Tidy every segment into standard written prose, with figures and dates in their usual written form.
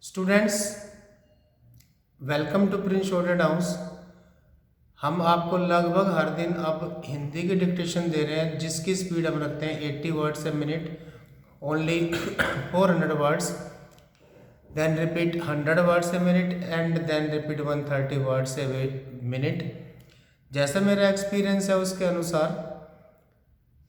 Students, welcome to prince shorted house. हम आपको लगभग हर दिन अब हिंदी की डिक्टेशन दे रहे हैं, जिसकी स्पीड हम रखते हैं 80 words a minute, only 400 words, then repeat 100 words a minute and then repeat 130 words a minute. जैसा मेरा एक्सपीरियंस है उसके अनुसार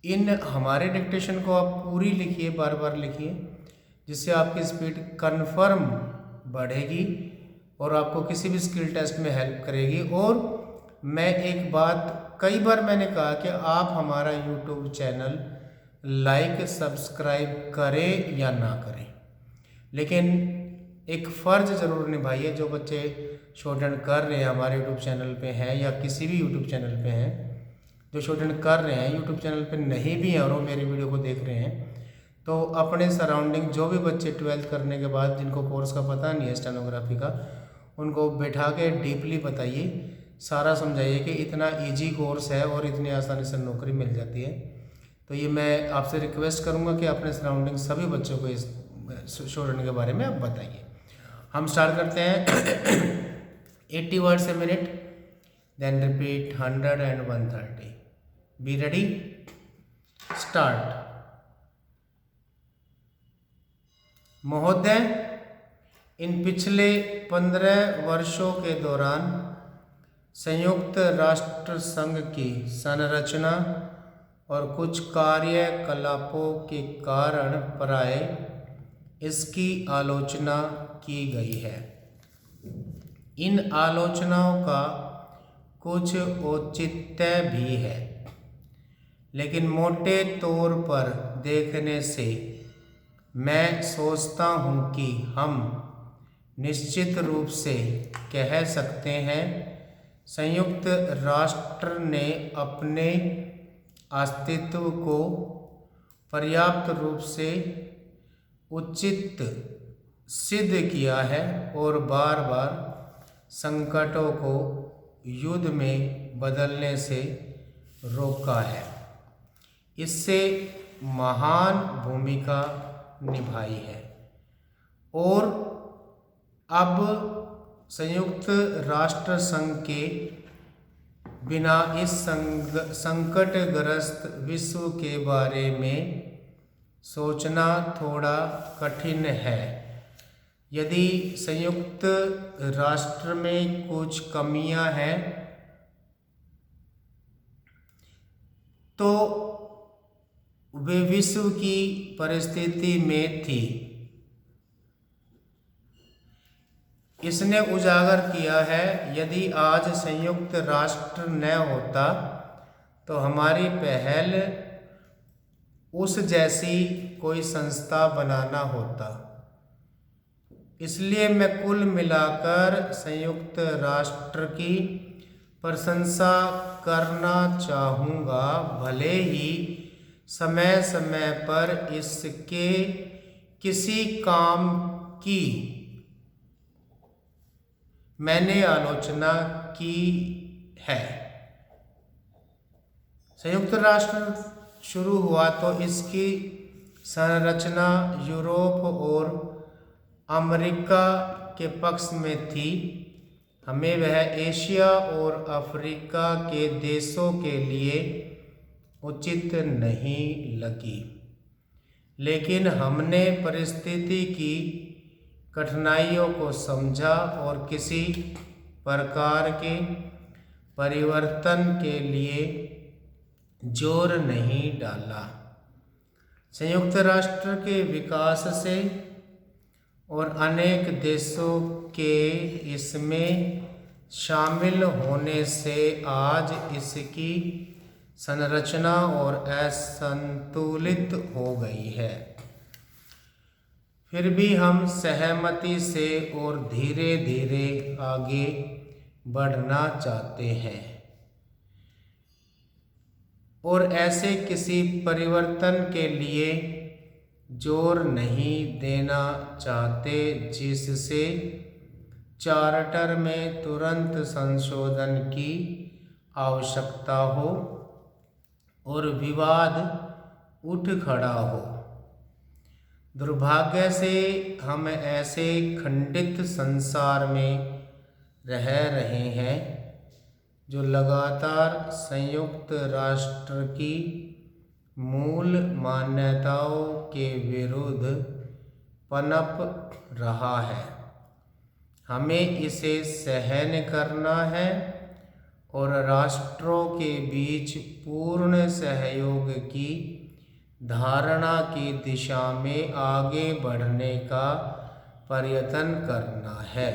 इन हमारे डिक्टेशन को आप पूरी लिखिए, बार बार लिखिए, जिससे आपकी स्पीड कन्फर्म बढ़ेगी और आपको किसी भी स्किल टेस्ट में हेल्प करेगी। और मैं एक बात कई बार मैंने कहा कि आप हमारा यूट्यूब चैनल लाइक सब्सक्राइब करें या ना करें, लेकिन एक फ़र्ज ज़रूर निभाइए। जो बच्चे शॉर्टहैंड कर रहे हैं हमारे यूट्यूब चैनल पे हैं या किसी भी यूट्यूब चैनल पे हैं, जो शॉर्टहैंड कर रहे हैं यूट्यूब चैनल पे नहीं भी हैं और वो मेरी वीडियो को देख रहे हैं, तो अपने सराउंडिंग जो भी बच्चे 12th करने के बाद जिनको कोर्स का पता नहीं है स्टेनोग्राफी का, उनको बैठा के डीपली बताइए, सारा समझाइए कि इतना इजी कोर्स है और इतनी आसानी से नौकरी मिल जाती है। तो ये मैं आपसे रिक्वेस्ट करूँगा कि अपने सराउंडिंग सभी बच्चों को इस शॉर्टहैंड के बारे में आप बताइए। हम स्टार्ट करते हैं 80 words a minute, then repeat 100 and 130। Be ready, start. महोदय, इन पिछले 15 वर्षों के दौरान संयुक्त राष्ट्र संघ की संरचना और कुछ कार्यकलापों के कारण प्राय इसकी आलोचना की गई है। इन आलोचनाओं का कुछ औचित्य भी है, लेकिन मोटे तौर पर देखने से मैं सोचता हूँ कि हम निश्चित रूप से कह सकते हैं संयुक्त राष्ट्र ने अपने अस्तित्व को पर्याप्त रूप से उचित सिद्ध किया है और बार बार संकटों को युद्ध में बदलने से रोका है। इससे महान भूमिका निभाई है और अब संयुक्त राष्ट्र संघ के बिना इस संकटग्रस्त विश्व के बारे में सोचना थोड़ा कठिन है। यदि संयुक्त राष्ट्र में कुछ कमियां हैं तो वे विश्व की परिस्थिति में थी। इसने उजागर किया है, यदि आज संयुक्त राष्ट्र न होता तो हमारी पहल उस जैसी कोई संस्था बनाना होता। इसलिए मैं कुल मिलाकर संयुक्त राष्ट्र की प्रशंसा करना चाहूँगा, भले ही समय समय पर इसके किसी काम की मैंने आलोचना की है। संयुक्त राष्ट्र शुरू हुआ तो इसकी संरचना यूरोप और अमेरिका के पक्ष में थी। हमें वह एशिया और अफ्रीका के देशों के लिए उचित नहीं लगी, लेकिन हमने परिस्थिति की कठिनाइयों को समझा और किसी प्रकार के परिवर्तन के लिए जोर नहीं डाला। संयुक्त राष्ट्र के विकास से और अनेक देशों के इसमें शामिल होने से आज इसकी संरचना और असंतुलित हो गई है। फिर भी हम सहमति से और धीरे धीरे आगे बढ़ना चाहते हैं और ऐसे किसी परिवर्तन के लिए जोर नहीं देना चाहते जिससे चार्टर में तुरंत संशोधन की आवश्यकता हो और विवाद उठ खड़ा हो। दुर्भाग्य से हम ऐसे खंडित संसार में रह रहे हैं जो लगातार संयुक्त राष्ट्र की मूल मान्यताओं के विरुद्ध पनप रहा है। हमें इसे सहन करना है और राष्ट्रों के बीच पूर्ण सहयोग की धारणा की दिशा में आगे बढ़ने का प्रयत्न करना है।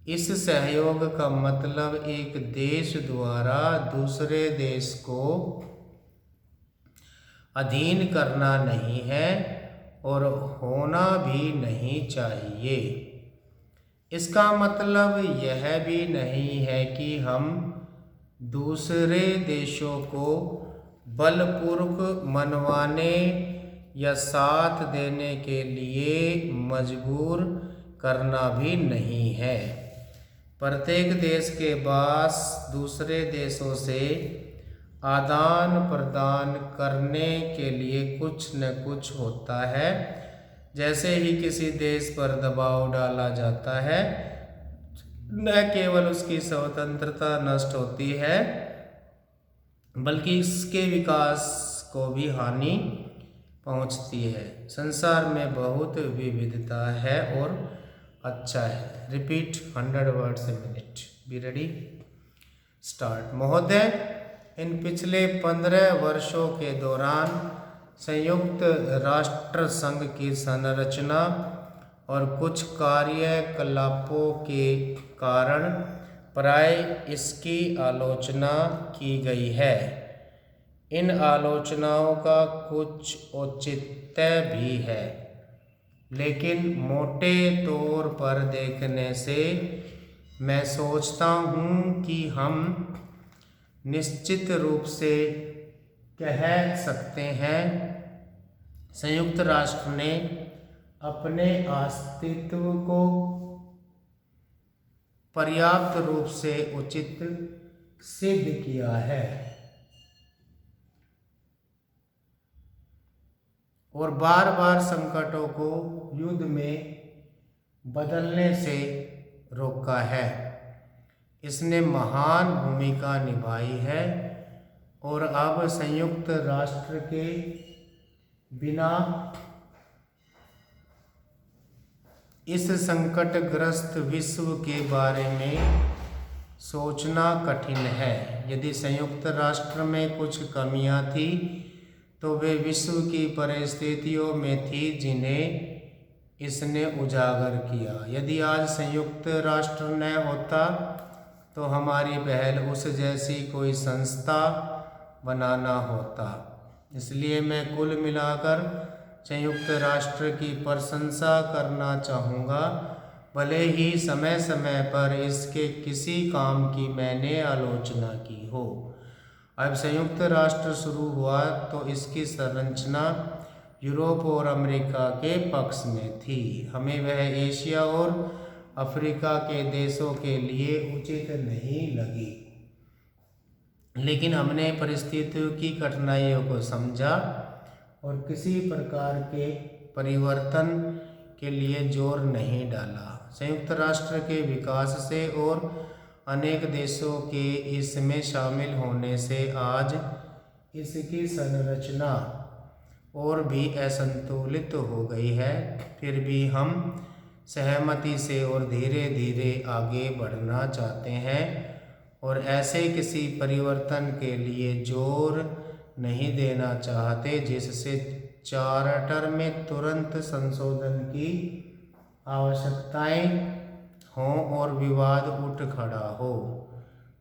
इस सहयोग का मतलब एक देश द्वारा दूसरे देश को अधीन करना नहीं है और होना भी नहीं चाहिए। इसका मतलब यह भी नहीं है कि हम दूसरे देशों को बलपूर्वक मनवाने या साथ देने के लिए मजबूर करना भी नहीं है। प्रत्येक देश के पास दूसरे देशों से आदान प्रदान करने के लिए कुछ न कुछ होता है। जैसे ही किसी देश पर दबाव डाला जाता है, न केवल उसकी स्वतंत्रता नष्ट होती है बल्कि इसके विकास को भी हानि पहुंचती है। संसार में बहुत विविधता है और अच्छा है। Repeat 100 words a minute. B ready, start. महोदय, इन पिछले 15 वर्षों के दौरान संयुक्त राष्ट्र संघ की संरचना और कुछ कार्यकलापों के कारण प्राय इसकी आलोचना की गई है। इन आलोचनाओं का कुछ औचित्य भी है, लेकिन मोटे तौर पर देखने से मैं सोचता हूँ कि हम निश्चित रूप से कह सकते हैं संयुक्त राष्ट्र ने अपने अस्तित्व को पर्याप्त रूप से उचित सिद्ध किया है और बार बार संकटों को युद्ध में बदलने से रोका है। इसने महान भूमिका निभाई है और अब संयुक्त राष्ट्र के बिना इस संकटग्रस्त विश्व के बारे में सोचना कठिन है। यदि संयुक्त राष्ट्र में कुछ कमियां थी तो वे विश्व की परिस्थितियों में थी जिन्हें इसने उजागर किया। यदि आज संयुक्त राष्ट्र न होता तो हमारी पहल उस जैसी कोई संस्था बनाना होता। इसलिए मैं कुल मिलाकर संयुक्त राष्ट्र की प्रशंसा करना चाहूँगा, भले ही समय समय पर इसके किसी काम की मैंने आलोचना की हो। अब संयुक्त राष्ट्र शुरू हुआ तो इसकी संरचना यूरोप और अमेरिका के पक्ष में थी। हमें वह एशिया और अफ्रीका के देशों के लिए उचित नहीं लगी, लेकिन हमने परिस्थितियों की कठिनाइयों को समझा और किसी प्रकार के परिवर्तन के लिए जोर नहीं डाला। संयुक्त राष्ट्र के विकास से और अनेक देशों के इसमें शामिल होने से आज इसकी संरचना और भी असंतुलित हो गई है। फिर भी हम सहमति से और धीरे धीरे आगे बढ़ना चाहते हैं और ऐसे किसी परिवर्तन के लिए जोर नहीं देना चाहते जिससे चार्टर में तुरंत संशोधन की आवश्यकताएं हों और विवाद उठ खड़ा हो।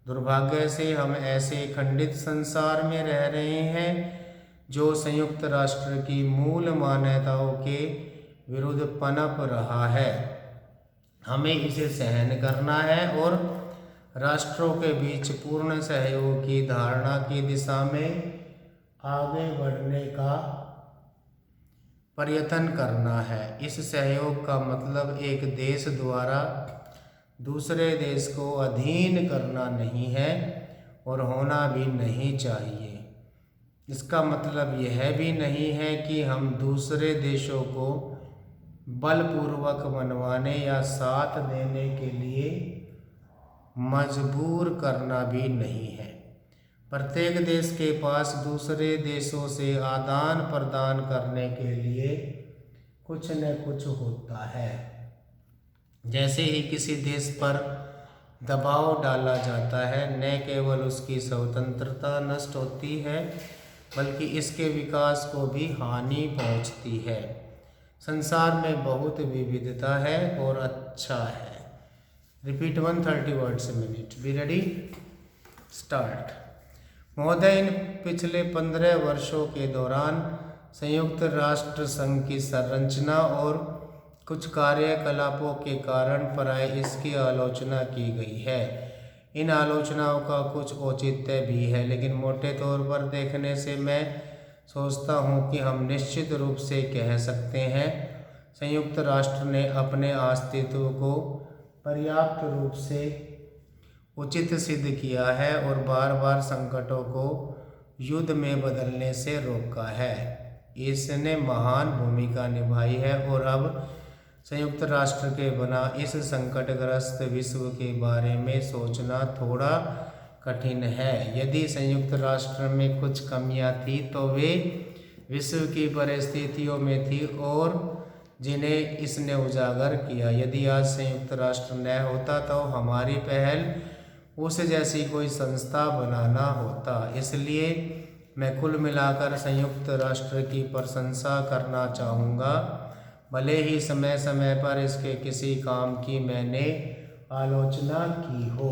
दुर्भाग्य से हम ऐसे खंडित संसार में रह रहे हैं जो संयुक्त राष्ट्र की मूल मान्यताओं के विरुद्ध पनप रहा है। हमें इसे सहन करना है और राष्ट्रों के बीच पूर्ण सहयोग की धारणा की दिशा में आगे बढ़ने का प्रयत्न करना है। इस सहयोग का मतलब एक देश द्वारा दूसरे देश को अधीन करना नहीं है और होना भी नहीं चाहिए। इसका मतलब यह भी नहीं है कि हम दूसरे देशों को बलपूर्वक मनवाने या साथ देने के लिए मजबूर करना भी नहीं है। प्रत्येक देश के पास दूसरे देशों से आदान प्रदान करने के लिए कुछ न कुछ होता है। जैसे ही किसी देश पर दबाव डाला जाता है, न केवल उसकी स्वतंत्रता नष्ट होती है बल्कि इसके विकास को भी हानि पहुंचती है। संसार में बहुत विविधता है और अच्छा है। Repeat 130 words a minute। B ready, start. महोदय, इन पिछले 15 वर्षों के दौरान संयुक्त राष्ट्र संघ की संरचना और कुछ कार्यकलापों के कारण प्राय इसकी आलोचना की गई है। इन आलोचनाओं का कुछ औचित्य भी है, लेकिन मोटे तौर पर देखने से मैं सोचता हूँ कि हम निश्चित रूप से कह सकते हैं संयुक्त राष्ट्र ने अपने अस्तित्व को पर्याप्त रूप से उचित सिद्ध किया है और बार बार संकटों को युद्ध में बदलने से रोका है। इसने महान भूमिका निभाई है और अब संयुक्त राष्ट्र के बना इस संकटग्रस्त विश्व के बारे में सोचना थोड़ा कठिन है। यदि संयुक्त राष्ट्र में कुछ कमियां थी तो वे विश्व की परिस्थितियों में थी और जिन्हें इसने उजागर किया। यदि आज संयुक्त राष्ट्र न होता तो हमारी पहल उस जैसी कोई संस्था बनाना होता। इसलिए मैं कुल मिलाकर संयुक्त राष्ट्र की प्रशंसा करना चाहूँगा, भले ही समय समय पर इसके किसी काम की मैंने आलोचना की हो।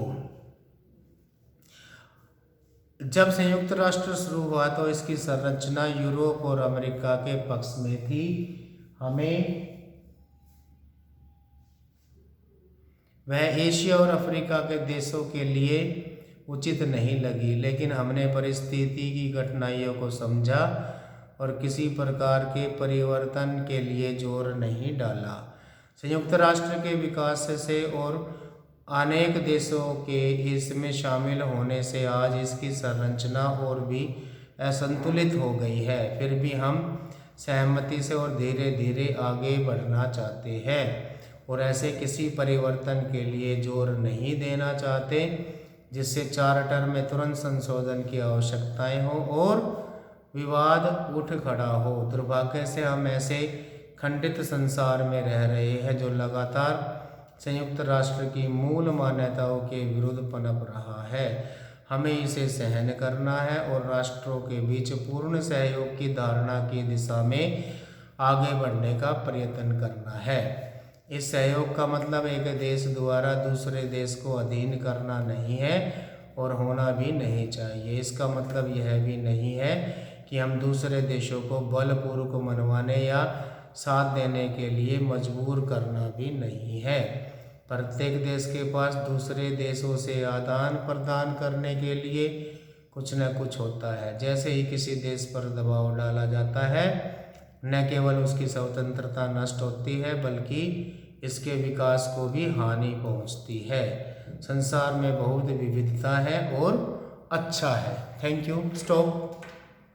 जब संयुक्त राष्ट्र शुरू हुआ तो इसकी संरचना यूरोप और अमेरिका के पक्ष में थी। हमें वह एशिया और अफ्रीका के देशों के लिए उचित नहीं लगी, लेकिन हमने परिस्थिति की कठिनाइयों को समझा और किसी प्रकार के परिवर्तन के लिए जोर नहीं डाला। संयुक्त राष्ट्र के विकास से और अनेक देशों के इसमें शामिल होने से आज इसकी संरचना और भी असंतुलित हो गई है। फिर भी हम सहमति से और धीरे धीरे आगे बढ़ना चाहते हैं और ऐसे किसी परिवर्तन के लिए जोर नहीं देना चाहते जिससे चार्टर में तुरंत संशोधन की आवश्यकताएं हो और विवाद उठ खड़ा हो। दुर्भाग्य से हम ऐसे खंडित संसार में रह रहे हैं जो लगातार संयुक्त राष्ट्र की मूल मान्यताओं के विरुद्ध पनप रहा है। हमें इसे सहन करना है और राष्ट्रों के बीच पूर्ण सहयोग की धारणा की दिशा में आगे बढ़ने का प्रयत्न करना है। इस सहयोग का मतलब एक देश द्वारा दूसरे देश को अधीन करना नहीं है और होना भी नहीं चाहिए। इसका मतलब यह भी नहीं है कि हम दूसरे देशों को बलपूर्वक मनवाने या साथ देने के लिए मजबूर करना भी नहीं है। प्रत्येक देश के पास दूसरे देशों से आदान प्रदान करने के लिए कुछ न कुछ होता है। जैसे ही किसी देश पर दबाव डाला जाता है, न केवल उसकी स्वतंत्रता नष्ट होती है बल्कि इसके विकास को भी हानि पहुंचती है। संसार में बहुत विविधता है और अच्छा है। Thank you. स्टॉप।